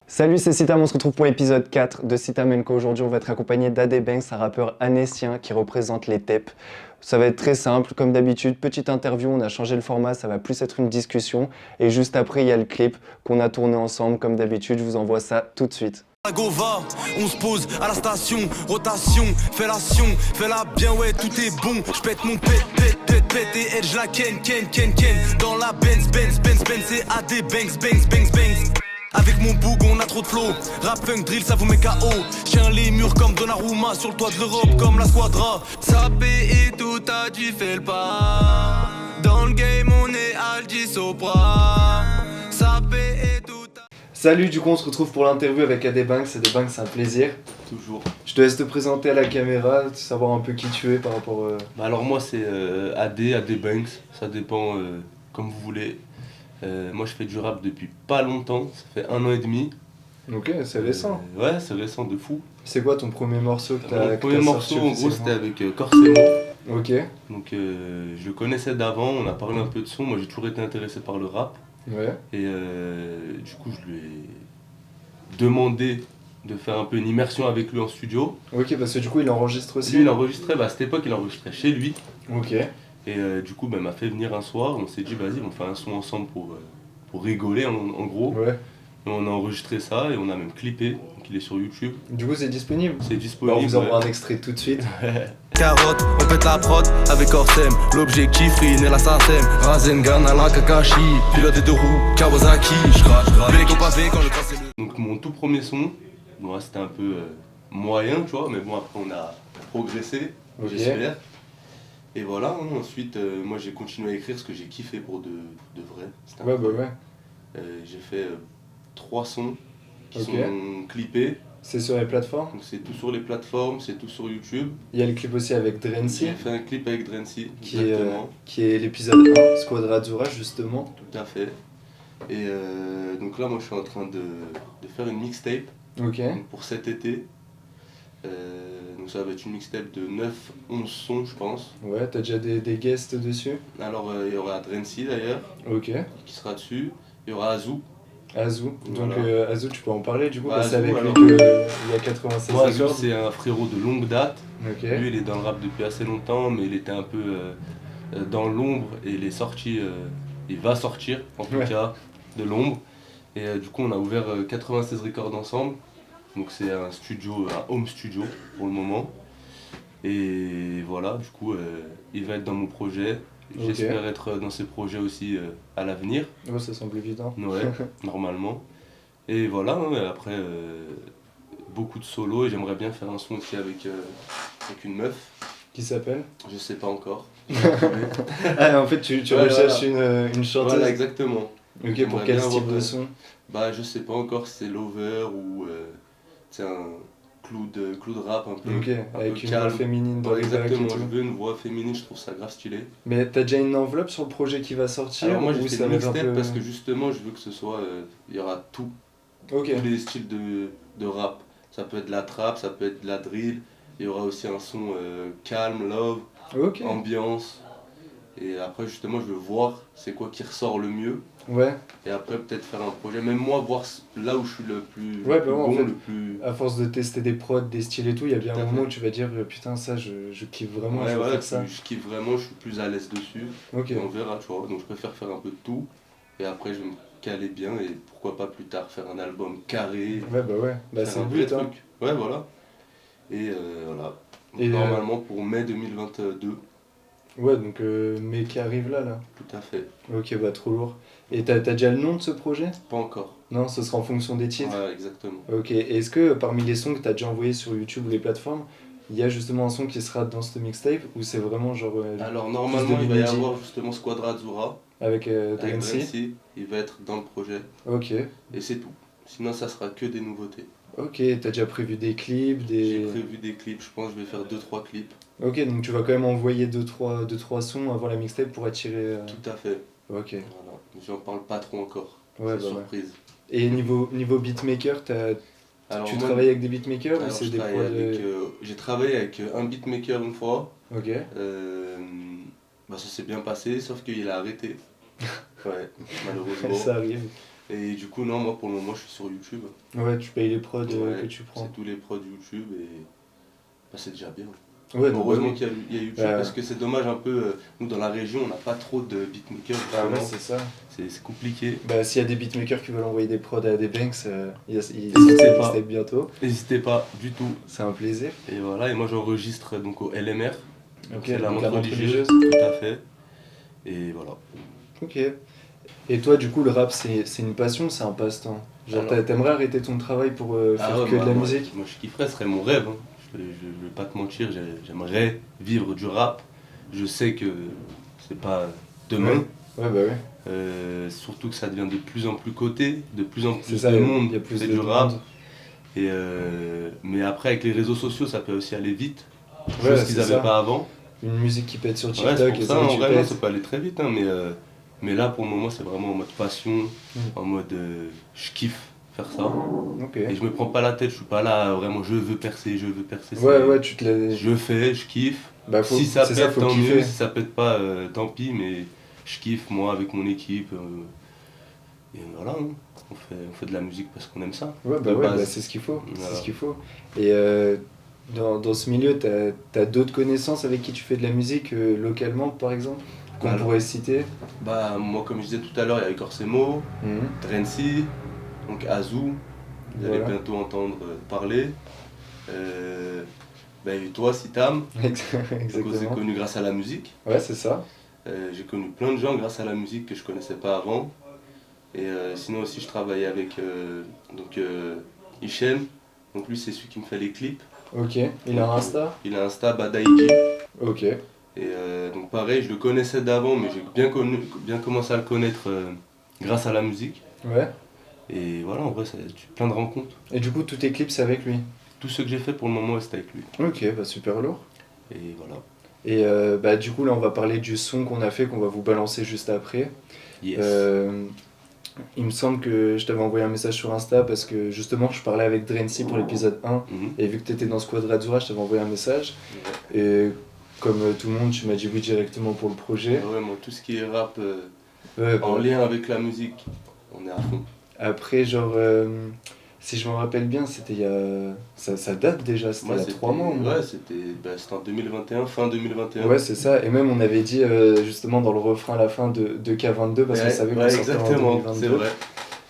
Salut, c'est Citam, on se retrouve pour l'épisode 4 de Citam & Co. Aujourd'hui, on va être accompagné d'Adebanks, un rappeur annécien qui représente les TEP. Ça va être très simple, comme d'habitude, petite interview, on a changé le format, ça va plus être une discussion. Et juste après, il y a le clip qu'on a tourné ensemble, comme d'habitude, je vous envoie ça tout de suite. Gova, on se pose à la station, rotation, fais-la bien, ouais, tout est bon. J'pète mon pète, et elle, j'la ken. Dans la Benz, c'est Adebanks. Avec mon boug, on a trop de flow. Rap, funk, drill, ça vous met KO. J'tiens les murs comme Donnarumma, sur le toit de l'Europe comme la Squadra. Sapé et tout a dit fait le pas. Dans le game, on est Aldi Sopra. Sapé et tout a... Salut, du coup, on se retrouve pour l'interview avec Adebanks. Adebanks, c'est un plaisir. Toujours. Je te laisse te présenter à la caméra, savoir un peu qui tu es par rapport... Alors moi c'est Adebanks, ça dépend comme vous voulez. Moi je fais du rap depuis pas longtemps, ça fait 1 an et demi. Ok, c'est récent. Ouais, c'est récent de fou. C'est quoi ton premier morceau que t'as Mon premier morceau sorti en gros officiellement c'était avec Corsemo. Ok, Donc je le connaissais d'avant, on a parlé un peu de son, moi j'ai toujours été intéressé par le rap. ouais. Et du coup je lui ai demandé de faire un peu une immersion avec lui en studio. Ok, parce que du coup, il enregistre aussi. Lui il enregistrait, à cette époque il enregistrait chez lui. Ok. Et du coup, il m'a fait venir un soir, on s'est dit, vas-y, on fait un son ensemble pour rigoler, en gros. Ouais. Et on a enregistré ça et on a même clippé, donc il est sur YouTube. Du coup, c'est disponible. C'est Bah, disponible. on vous envoie un extrait tout de suite. Carotte, on pète la prod avec Orsem. L'objectif, Rin et la Sarsem. Rasengan à la Kakashi. Pilote des deux roues, Kawasaki. J'crache, les pavé quand je passe le... Donc mon tout premier son, bon, là, c'était un peu moyen, tu vois, mais bon, après on a progressé, Ok. j'espère. Et voilà, hein, ensuite, moi j'ai continué à écrire ce que j'ai kiffé pour de vrai. C'était Ouais, bah ouais. J'ai fait 3 sons qui Ok. sont clippés. C'est sur les plateformes. Donc c'est tout sur les plateformes, c'est tout sur YouTube. Il y a le clip aussi avec Drency, J'ai fait un clip avec Drency, qui est, exactement, qui est l'épisode 1, Squadra Azzurra, justement. tout à fait. Et donc là, moi je suis en train de faire une mixtape Ok. donc pour cet été. Donc ça va être une mixtape de 9-11 sons, je pense. Ouais, t'as déjà des guests dessus. Alors il y aura Drency d'ailleurs, Ok. qui sera dessus. Il y aura Azou. Azou. Donc Voilà. Azou, tu peux en parler du coup, Bah, parce que c'est Azou, avec lui alors, qu'il y a 96 Moi, Azou, accords. c'est un frérot de longue date. Ok. Lui, il est dans le rap depuis assez longtemps, mais il était un peu dans l'ombre et il est sorti, il va sortir en tout Ouais. cas de l'ombre. Et du coup, on a ouvert 96 records ensemble. Donc c'est un studio, un home studio pour le moment. Et voilà, du coup, il va être dans mon projet. Ok. J'espère être dans ses projets aussi à l'avenir. Oh, ça semble évident. Ouais, normalement. Et voilà, hein, et après, beaucoup de solos et j'aimerais bien faire un son aussi avec une meuf. Qui s'appelle Je sais pas encore. Ah, en fait, tu Ouais, recherches voilà. une chanteuse. Voilà, exactement. Ok, pour J'aimerais quel bien style avoir, de son Bah, je sais pas encore si c'est Lover ou c'est un clou de rap un peu, Ok, un avec peu une voix calme. féminine dans Ouais, les bacs et exactement, tout. je veux une voix féminine, je trouve ça grave stylé. Mais t'as déjà une enveloppe sur le projet qui va sortir Alors moi j'ai ou fait ça une va être un mixtape peu... parce que justement je veux que ce soit, il y aura tout, Ok, tous les styles de rap. Ça peut être de la trap, ça peut être de la drill, il y aura aussi un son calme, love, ok. ambiance. Et après justement je veux voir c'est quoi qui ressort le mieux. Ouais, Et après peut-être faire un projet, même moi voir là où je suis le plus, Ouais, le plus bah ouais, en bon, fait, le plus... à force de tester des prods, des styles et tout, il y a bien Tout un à moment fait. où tu vas dire putain ça je kiffe vraiment, Ouais, je veux voilà, faire ça. je kiffe vraiment, je suis plus à l'aise dessus. Ok, Et on verra, tu vois. Donc je préfère faire un peu de tout. Et après je vais me caler bien et pourquoi pas plus tard faire un album carré, ouais bah ouais, bah faire c'est un le vrai but hein. truc. Ouais, voilà. Et voilà. Donc, Et, normalement pour mai 2022, Ouais donc mais qui arrive là. tout à fait. Ok bah trop lourd. Et t'as déjà le nom de ce projet? Pas encore. Non, ce sera en fonction des titres. Ouais, exactement. Ok, et est-ce que parmi les sons que t'as déjà envoyés sur YouTube ou les plateformes, il y a justement un son qui sera dans cette mixtape ou c'est vraiment genre Alors normalement de il va y l'inédit. avoir justement Squadra Azzurra avec avec Drency? Drency. Il va être dans le projet. Ok, Et c'est tout. Sinon ça sera que des nouveautés. ok, t'as déjà prévu des clips, J'ai des... prévu des clips, je pense que je vais faire 2-3 clips. Ok, donc tu vas quand même envoyer 2-3 sons avant la mixtape pour attirer... Tout à fait. Ok, Voilà. J'en parle pas trop encore. ouais, C'est bah ouais. surprise. Et niveau beatmaker, Alors, tu moi, travailles avec des beatmakers ou alors, c'est je des travaille prods... avec, j'ai travaillé avec un beatmaker une fois. Ok, Euh, Bah, ça s'est bien passé, sauf qu'il a arrêté. Ouais, malheureusement. ça arrive. Et du coup, non, moi pour le moment, je suis sur YouTube. Ouais, tu payes les prods Ouais, que tu prends. c'est tous les prods YouTube et bah, c'est déjà bien. Ouais, Heureusement ouais. qu'il y a YouTube Ouais. parce que c'est dommage un peu, nous dans la région, on n'a pas trop de beatmakers. Ah ouais, justement. c'est ça. C'est compliqué. Bah, s'il y a des beatmakers qui veulent envoyer des prods à AD Banks, ils N'hésitez pas. step bientôt. N'hésitez pas du tout. C'est un plaisir. Et voilà, et moi j'enregistre donc au LMR. Ok, C'est la donc montre religieuse. religieuse. Tout à fait. Et voilà. Ok. Et toi, du coup, le rap, c'est une passion, c'est un passe-temps. Genre, Alors. t'aimerais arrêter ton travail pour faire Ouais, que de la moi, musique? moi je kifferais, ce serait mon rêve. Hein. Je vais pas te mentir, j'aimerais vivre du rap. Je sais que c'est pas demain. Ouais, bah ouais. Surtout que ça devient de plus en plus coté, de plus en C'est plus ça, de il monde y a plus fait de du rap. monde. Et mais après avec les réseaux sociaux ça peut aussi aller vite, Ouais, chose c'est qu'ils n'avaient ça. pas avant. Une musique qui pète sur Ouais, TikTok c'est pour et ça, ça, en tu vrai, non, pètes. ça peut aller très vite, hein, mais là pour le moment c'est vraiment en mode passion, en mode je kiffe faire ça. Ok. Et je me prends pas la tête, je suis pas là vraiment je veux percer. Ouais, ouais, tu te l'as. Je fais, je kiffe. Bah, faut, Si ça c'est pète, faut tant kiffer. mieux. Si ça pète pas, tant pis. Mais je kiffe, moi, avec mon équipe. Et voilà, hein. On fait de la musique parce qu'on aime ça. Ouais, bah de ouais, base. bah, c'est ce qu'il faut. Voilà. C'est ce qu'il faut. Et dans ce milieu, t'as d'autres connaissances avec qui tu fais de la musique localement, par exemple, qu'on Alors. pourrait citer? Bah, moi, comme je disais tout à l'heure, il y a Corsemo, Mhm. Drency, donc Azou. Vous allez Voilà. bientôt entendre parler. Bah, et toi, Sitam. On s'est Exactement. connu grâce à la musique. Ouais, c'est ça. J'ai connu plein de gens grâce à la musique que je connaissais pas avant. Et sinon aussi je travaillais avec Hichem. Donc lui c'est celui qui me fait les clips. Ok. Il a un Insta? Il a un Insta Badaïji. Ok. Et donc pareil je le connaissais d'avant mais j'ai bien commencé à le connaître grâce à la musique. Ouais. Et voilà en vrai c'est plein de rencontres. Et du coup, tous tes clips, c'est avec lui? Tout ce que j'ai fait pour le moment c'était avec lui. Ok, bah super lourd. Et voilà. Et bah du coup, là, on va parler du son qu'on a fait, qu'on va vous balancer juste après. Yes. Il me semble que je t'avais envoyé un message sur Insta parce que justement je parlais avec Drency pour l'épisode 1 Mhm. et vu que tu étais dans Squad Radzura, je t'avais envoyé un message et comme tout le monde tu m'as dit oui directement pour le projet. Ouais, moi tout ce qui est rap Ouais, bah, en lien avec la musique, on est à fond. après genre si je me rappelle bien c'était il y a... ça date déjà, c'était il y a 3 mois. Ouais, c'était en 2021, fin 2021. Ouais c'est ça, et même on avait dit justement dans le refrain à la fin de K22 parce qu'on savait qu'on sortait en exactement, 2022. c'est vrai.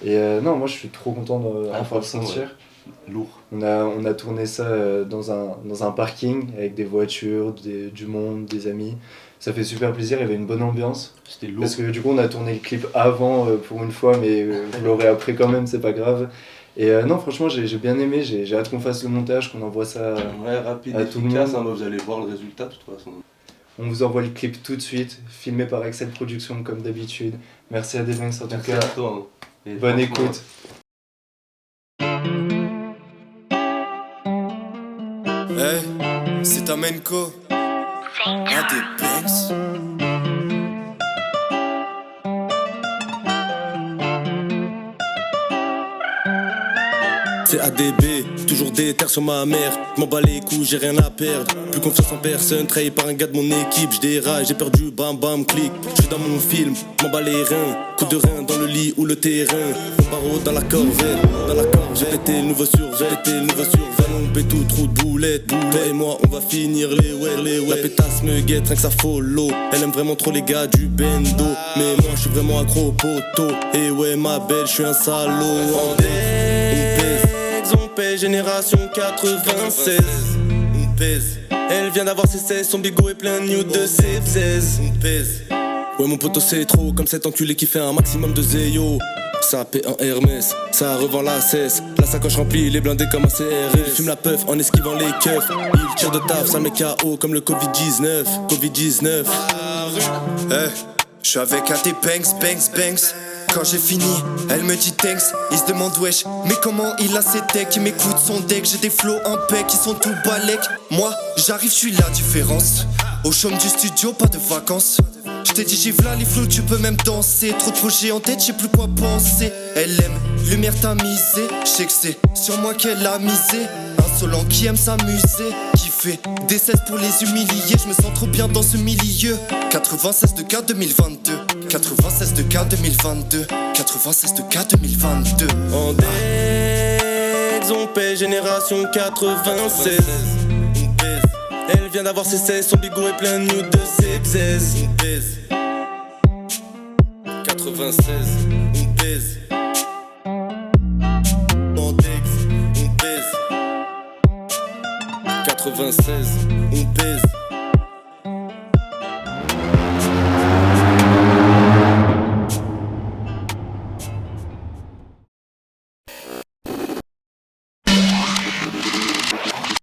Et non, moi je suis trop content de Ah, enfin, le franchement, sentir. ouais. Lourd. On a tourné ça dans un parking avec des voitures, du monde, des amis. Ça fait super plaisir, il y avait une bonne ambiance. C'était lourd. Parce que du coup on a tourné le clip avant pour une fois, mais vous l'aurez après quand même, c'est pas grave. Et non, franchement j'ai bien aimé, j'ai hâte qu'on fasse le montage, qu'on envoie ça. Ouais, rapide, à tout le efficace, monde. hein, bah, vous allez voir le résultat de toute façon. On vous envoie le clip tout de suite, filmé par Excel Productions comme d'habitude. Merci à Devanx en tout Merci cas. à toi. Hein. Et Bonne franchement, écoute. Hey, c'est ta Menko. Un des Banks. C'est ADB, toujours des terres sur ma mère. Je m'en bats les couilles, j'ai rien à perdre. Plus confiance en personne, trahi par un gars de mon équipe. Je déraille, j'ai perdu, bam bam, clic. Je suis dans mon film, je m'en bats les reins. Coup de rein dans le lit ou le terrain. Mon barreau dans la corvette, J'ai pété le nouveau survêt, on paie tout, trou de boulette. Toi et moi, on va finir les ouais. La pétasse me guette, rien que ça follow. Elle aime vraiment trop les gars du bendo. Mais moi, je suis vraiment accro au poteau. Et ouais, ma belle, je suis un salaud. On pèse, génération 96. On pèse. Elle vient d'avoir ses 16, son bigot est plein new de C16. On pèse. Ouais, mon poteau, c'est trop comme cet enculé qui fait un maximum de zéyo. Ça paie en Hermès, ça revend la cesse. La sacoche remplie, les blindés comme un CRS. Il fume la puff en esquivant les keufs. Il tire de taf, ça met KO comme le Covid-19. Hey, je suis avec un des banks. Quand j'ai fini, elle me dit thanks. Il se demande wesh, mais comment il a ses decks? Il m'écoute son deck, j'ai des flows impec, ils sont tout balèques. Moi, j'arrive, je suis la différence. Au chôme du studio, pas de vacances. Je t'ai dit j'ai v'là les flots, tu peux même danser. Trop de projets en tête, j'ai plus quoi penser. Elle aime, lumière tamisée. Je sais que c'est sur moi qu'elle a misé. Insolent qui aime s'amuser, qui fait des 16 pour les humilier. Je me sens trop bien dans ce milieu. 96 de 4 2022. 96 de K 2022. 96 de K 2022. En Dex, on paie génération 96. Elle vient d'avoir ses 16, son bigot est plein de nous de success. 96, on pèse. En Dex, on pèse. 96, on pèse.